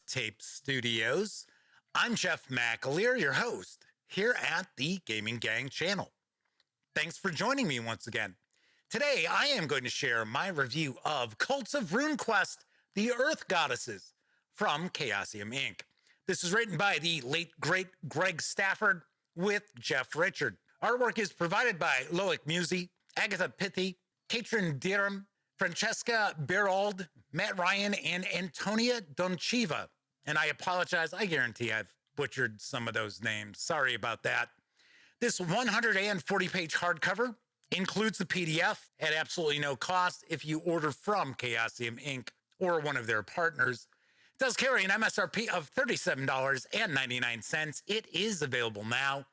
Tape Studios. I'm Jeff McAleer, your host here at the Gaming Gang channel. Thanks for joining me once again. Today, I am going to share my review of Cults of RuneQuest, the Earth Goddesses from Chaosium Inc. This is written by the late, great Greg Stafford with Jeff Richard. Artwork is provided by Loic Musi, Agatha Pitti, Katrin Dirham, Francesca Berald, Matt Ryan, and Antonia Donchiva. And I apologize, I guarantee I've butchered some of those names. Sorry about that. This 140-page hardcover includes the PDF at absolutely no cost if you order from Chaosium Inc. or one of their partners. It does carry an MSRP of $37.99. It is available now.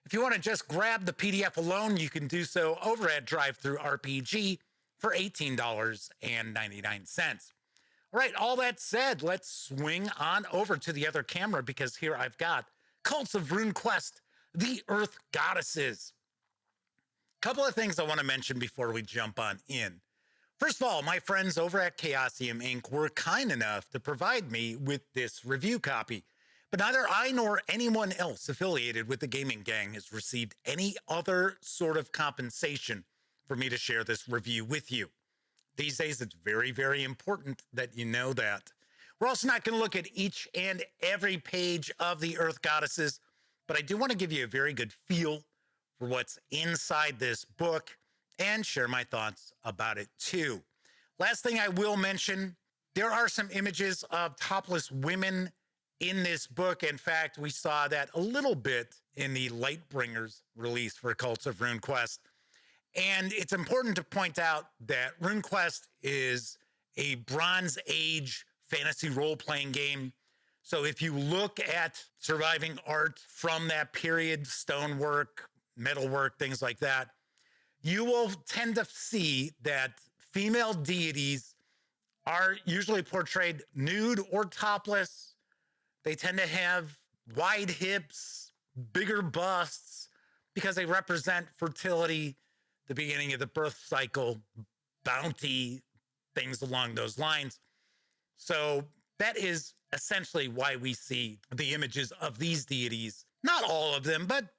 If you want to just grab the PDF alone, you can do so over at DriveThruRPG for $18.99. All right, all that said, let's swing on over to the other camera because here I've got Cults of RuneQuest, the Earth Goddesses. Couple of things I want to mention before we jump on in. First of all, my friends over at Chaosium Inc. were kind enough to provide me with this review copy. But neither I nor anyone else affiliated with the Gaming Gang has received any other sort of compensation for me to share this review with you. These days, it's very, very important that you know that. We're also not going to look at each and every page of the Earth Goddesses, but I do want to give you a very good feel for what's inside this book and share my thoughts about it too. Last thing I will mention, there are some images of topless women in this book. In fact, we saw that a little bit in the Lightbringers release for Cults of RuneQuest. And it's important to point out that RuneQuest is a Bronze Age fantasy role-playing game. So if you look at surviving art from that period, stonework, metalwork, things like that, you will tend to see that female deities are usually portrayed nude or topless. They tend to have wide hips, bigger busts, because they represent fertility, the beginning of the birth cycle, bounty, things along those lines. So that is essentially why we see the images of these deities. Not all of them, but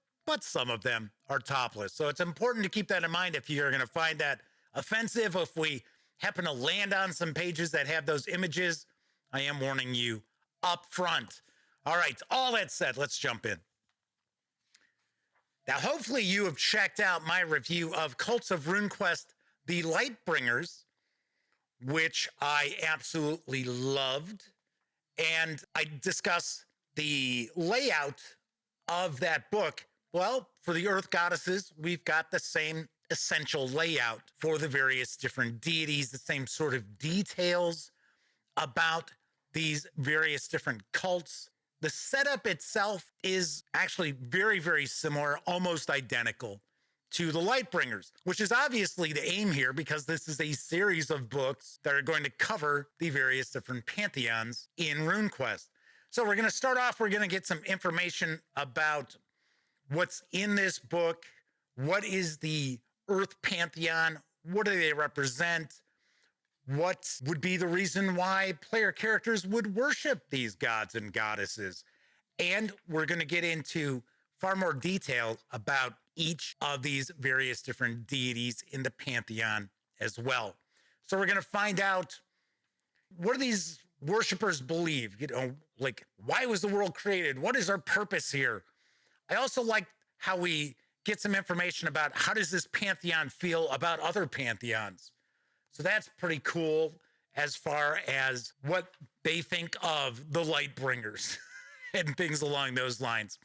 some of them are topless. So it's important to keep that in mind if you're going to find that offensive. If we happen to land on some pages that have those images, I am warning you up front. All right, all that said, let's jump in. Now, hopefully you have checked out my review of Cults of RuneQuest, the Lightbringers, which I absolutely loved. And I discuss the layout of that book. Well, for the Earth Goddesses, we've got the same essential layout for the various different deities, the same sort of details about these various different cults. The setup itself is actually very, very similar, almost identical to the Lightbringers, which is obviously the aim here because this is a series of books that are going to cover the various different pantheons in RuneQuest. So we're going to start off, we're going to get some information about what's in this book. What is the Earth Pantheon? What do they represent? What would be the reason why player characters would worship these gods and goddesses? And we're going to get into far more detail about each of these various different deities in the pantheon as well. So we're going to find out, what do these worshipers believe? You know, like, why was the world created? What is our purpose here? I also like how we get some information about how does this pantheon feel about other pantheons. So that's pretty cool as far as what they think of the Lightbringers and things along those lines.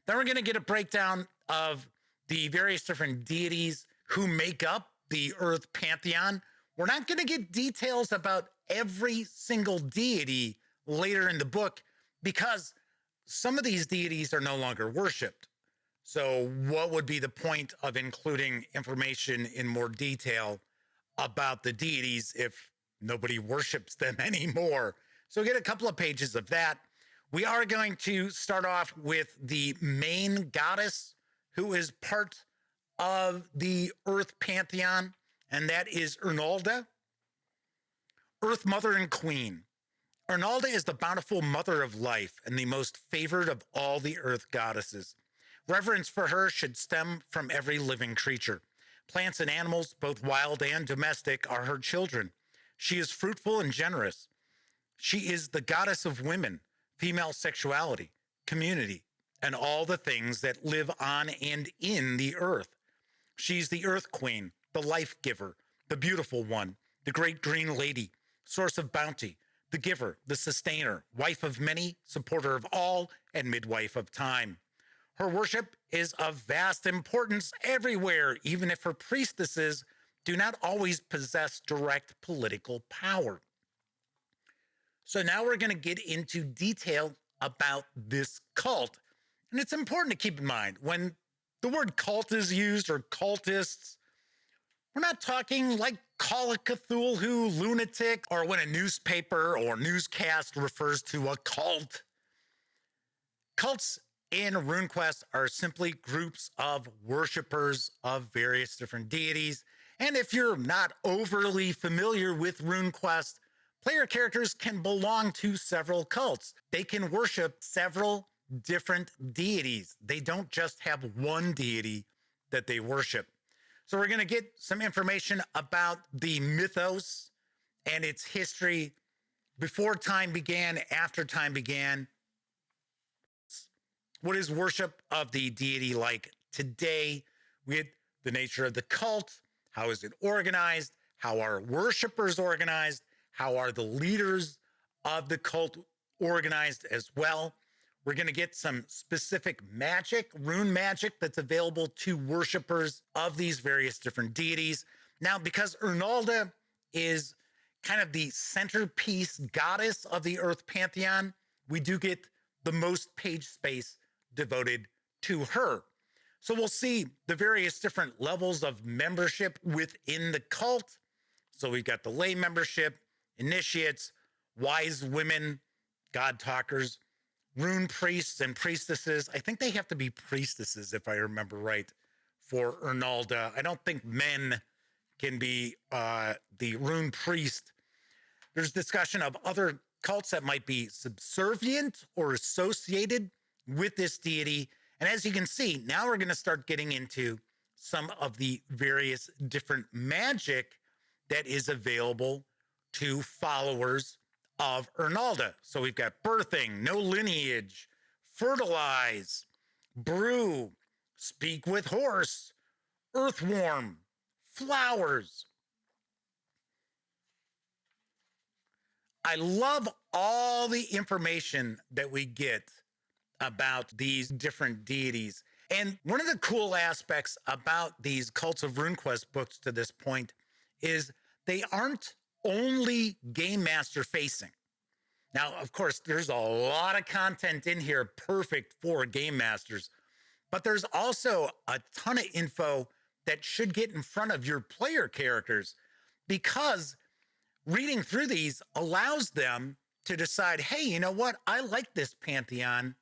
Then we're going to get a breakdown of the various different deities who make up the Earth Pantheon. We're not going to get details about every single deity later in the book because some of these deities are no longer worshipped. So what would be the point of including information in more detail about the deities if nobody worships them anymore? So we get a couple of pages of that. We are going to start off with the main goddess who is part of the Earth Pantheon, and that is Ernalda, Earth Mother and Queen. Arnalda is the bountiful mother of life and the most favored of all the earth goddesses. Reverence for her should stem from every living creature. Plants and animals, both wild and domestic, are her children. She is fruitful and generous. She is the goddess of women, female sexuality, community, and all the things that live on and in the earth. She's the earth queen, the life giver, the beautiful one, the great green lady, source of bounty, the giver, the sustainer, wife of many, supporter of all, and midwife of time. Her worship is of vast importance everywhere, even if her priestesses do not always possess direct political power. So now we're going to get into detail about this cult. And it's important to keep in mind when the word cult is used or cultists, we're not talking like Call of Cthulhu, lunatic, or when a newspaper or newscast refers to a cult. Cults in RuneQuest are simply groups of worshipers of various different deities. And if you're not overly familiar with RuneQuest, player characters can belong to several cults. They can worship several different deities. They don't just have one deity that they worship. So we're going to get some information about the mythos and its history before time began, after time began. What is worship of the deity like today with the nature of the cult? How is it organized? How are worshipers organized? How are the leaders of the cult organized as well? We're going to get some specific magic, rune magic that's available to worshipers of these various different deities. Now, because Arnalda is kind of the centerpiece goddess of the Earth pantheon, we do get the most page space devoted to her. So we'll see the various different levels of membership within the cult. So we've got the lay membership, initiates, wise women, god talkers, rune priests and priestesses. I think they have to be priestesses, if I remember right, for Arnalda. I don't think men can be the rune priest. There's discussion of other cults that might be subservient or associated with this deity. And as you can see, now we're going to start getting into some of the various different magic that is available to followers of Arnalda. So we've got birthing, no lineage, fertilize, brew, speak with horse, earthworm, flowers. I love all the information that we get about these different deities. And one of the cool aspects about these Cults of RuneQuest books to this point is they aren't only game master facing. Now, of course, there's a lot of content in here perfect for game masters, but there's also a ton of info that should get in front of your player characters, because reading through these allows them to decide, hey, you know what? I like this pantheon.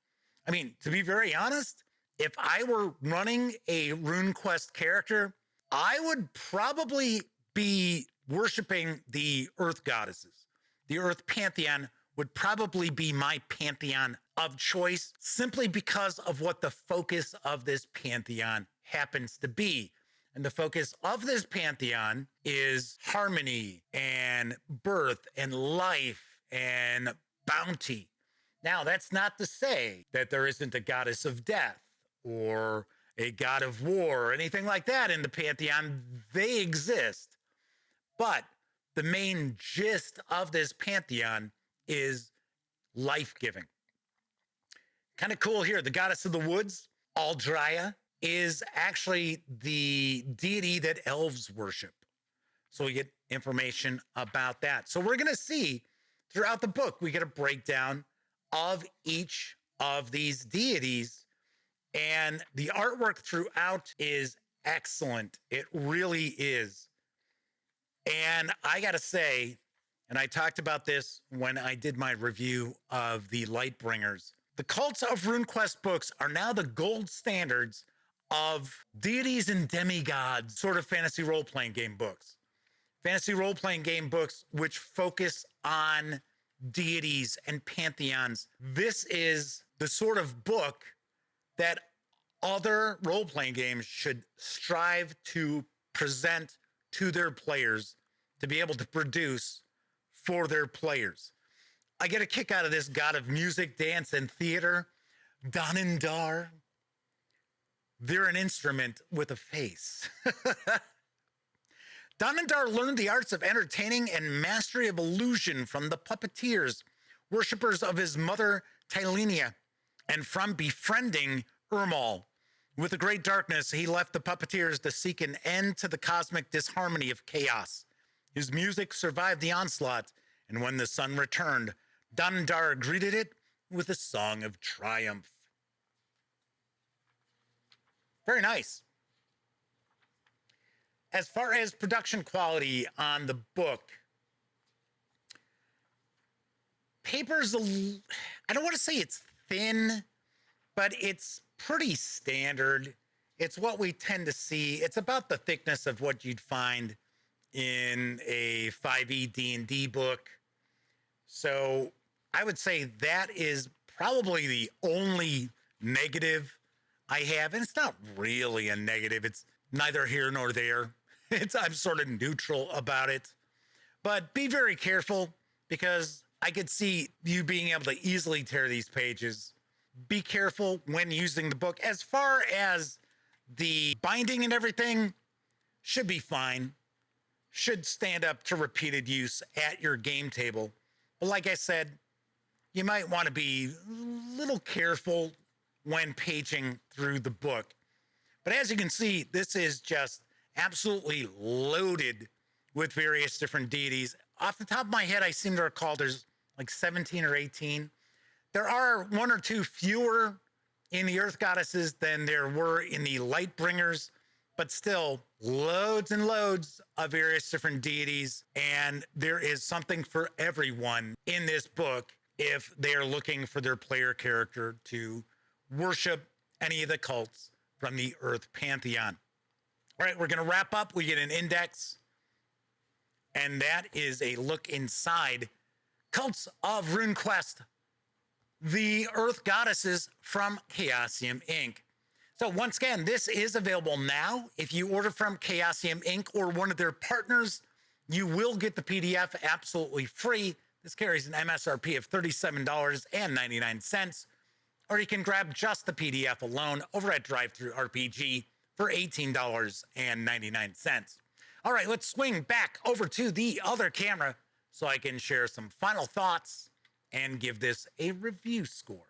I mean, to be very honest, if I were running a RuneQuest character, I would probably be worshiping the earth goddesses. The earth pantheon would probably be my pantheon of choice, simply because of what the focus of this pantheon happens to be. And the focus of this pantheon is harmony and birth and life and bounty. Now, that's not to say that there isn't a goddess of death or a god of war or anything like that in the pantheon. They exist. But the main gist of this pantheon is life-giving. Kind of cool here. The goddess of the woods, Aldrya, is actually the deity that elves worship. So we get information about that. So we're going to see throughout the book, we get a breakdown of each of these deities. And the artwork throughout is excellent. It really is. And I got to say, and I talked about this when I did my review of the Lightbringers, the Cults of RuneQuest books are now the gold standards of deities and demigods sort of fantasy role-playing game books. Fantasy role-playing game books which focus on deities and pantheons. This is the sort of book that other role-playing games should strive to present to their players, to be able to produce for their players. I get a kick out of this god of music, dance, and theater, Danindar. They're an instrument with a face. Danindar learned the arts of entertaining and mastery of illusion from the puppeteers, worshippers of his mother Tylenia, and from befriending Ermal. With the great darkness, he left the puppeteers to seek an end to the cosmic disharmony of chaos. His music survived the onslaught, and when the sun returned, Danindar greeted it with a song of triumph. Very nice. As far as production quality on the book, paper's, I don't want to say it's thin, but it's pretty standard. It's what we tend to see. It's about the thickness of what you'd find in a 5e D&D book. So I would say that is probably the only negative I have. And it's not really a negative. It's neither here nor there. I'm sort of neutral about it. But be very careful, because I could see you being able to easily tear these pages. Be careful when using the book. As far as the binding and everything, should be fine. Should stand up to repeated use at your game table. But like I said, you might want to be a little careful when paging through the book. But as you can see, this is just absolutely loaded with various different deities. Off the top of my head, I seem to recall there's like 17 or 18. There are one or two fewer in the Earth Goddesses than there were in the Lightbringers, but still loads and loads of various different deities. And there is something for everyone in this book if they are looking for their player character to worship any of the cults from the Earth Pantheon. All right, we're going to wrap up. We get an index, and that is a look inside Cults of RuneQuest, the Earth Goddesses from Chaosium Inc. So once again, this is available now. If you order from Chaosium Inc. or one of their partners, you will get the PDF absolutely free. This carries an MSRP of $37.99, or you can grab just the PDF alone over at DriveThruRPG for $18.99. All right, let's swing back over to the other camera so I can share some final thoughts and give this a review score.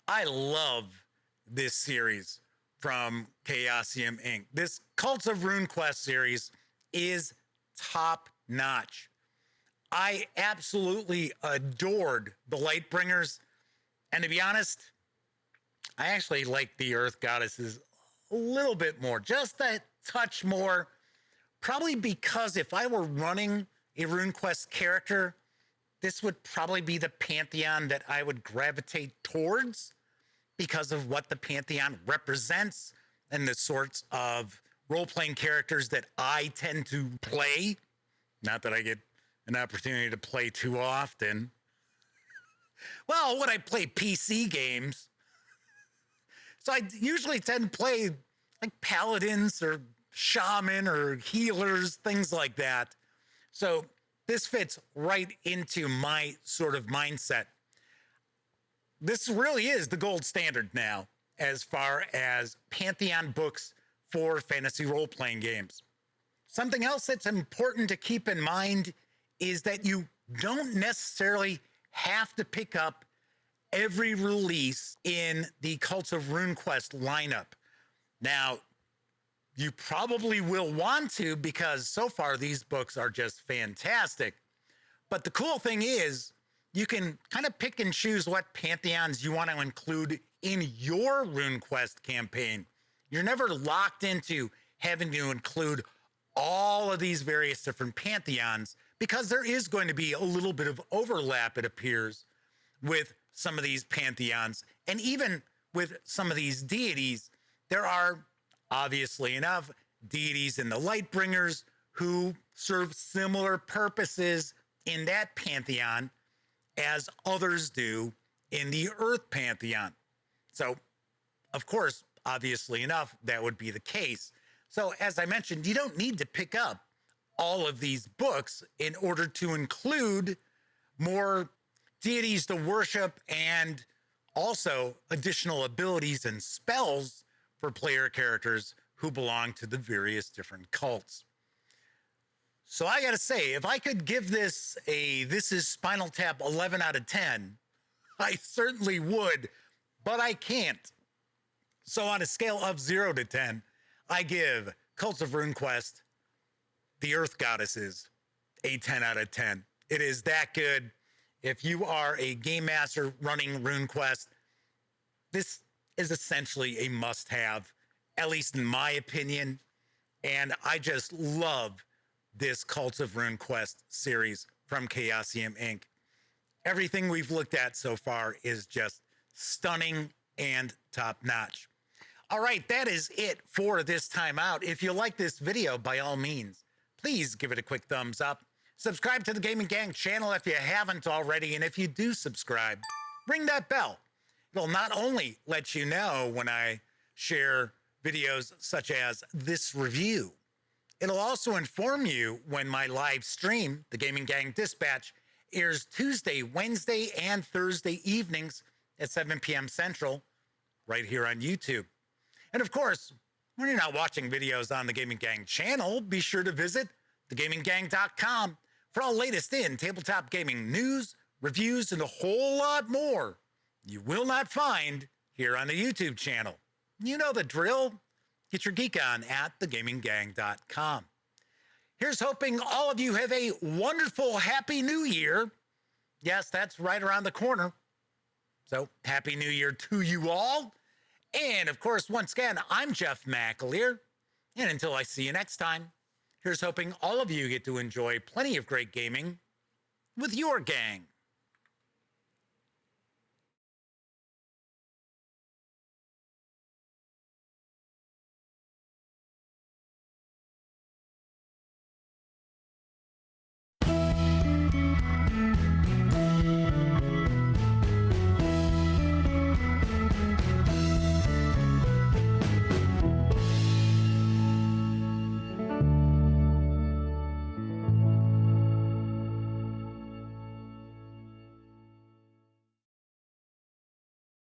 I love this series from Chaosium Inc. This Cults of RuneQuest series is top notch. I absolutely adored the Lightbringers, and to be honest, I actually like the Earth Goddesses a little bit more, just a touch more, probably because if I were running a RuneQuest character, this would probably be the Pantheon that I would gravitate towards because of what the Pantheon represents and the sorts of role-playing characters that I tend to play. Not that I get an opportunity to play too often. Well, when I play PC games, so I usually tend to play like paladins or shaman or healers, things like that. So this fits right into my sort of mindset. This really is the gold standard now as far as Pantheon books for fantasy role-playing games. Something else that's important to keep in mind is that you don't necessarily have to pick up every release in the Cults of RuneQuest lineup. Now, you probably will want to, because so far these books are just fantastic. But the cool thing is you can kind of pick and choose what pantheons you want to include in your RuneQuest campaign. You're never locked into having to include all of these various different pantheons, because there is going to be a little bit of overlap, it appears, with some of these pantheons. And even with some of these deities, there are, obviously enough, deities in the Lightbringers who serve similar purposes in that pantheon as others do in the Earth pantheon. So, of course, obviously enough, that would be the case. So, as I mentioned, you don't need to pick up all of these books in order to include more deities to worship and also additional abilities and spells for player characters who belong to the various different cults. So I gotta say, if I could give this is Spinal Tap 11 out of 10, I certainly would, but I can't. So on a scale of 0 to 10, I give Cults of RuneQuest, the Earth Goddesses, a 10 out of 10. It is that good. If you are a game master running RuneQuest, this is essentially a must-have, at least in my opinion. And I just love this Cults of RuneQuest series from Chaosium Inc. Everything we've looked at so far is just stunning and top-notch. All right, that is it for this time out. If you like this video, by all means, please give it a quick thumbs up. Subscribe to the Gaming Gang channel if you haven't already, and if you do subscribe, ring that bell. It'll not only let you know when I share videos such as this review, it'll also inform you when my live stream, the Gaming Gang Dispatch, airs Tuesday, Wednesday, and Thursday evenings at 7 p.m. Central, right here on YouTube. And of course, when you're not watching videos on the Gaming Gang channel, be sure to visit thegaminggang.com for all latest in tabletop gaming news, reviews, and a whole lot more you will not find here on the YouTube channel. You know the drill. Get your geek on at thegaminggang.com. Here's hoping all of you have a wonderful, happy new year. Yes, that's right around the corner. So, happy new year to you all. And, of course, once again, I'm Jeff McAleer. And until I see you next time, here's hoping all of you get to enjoy plenty of great gaming with your gang.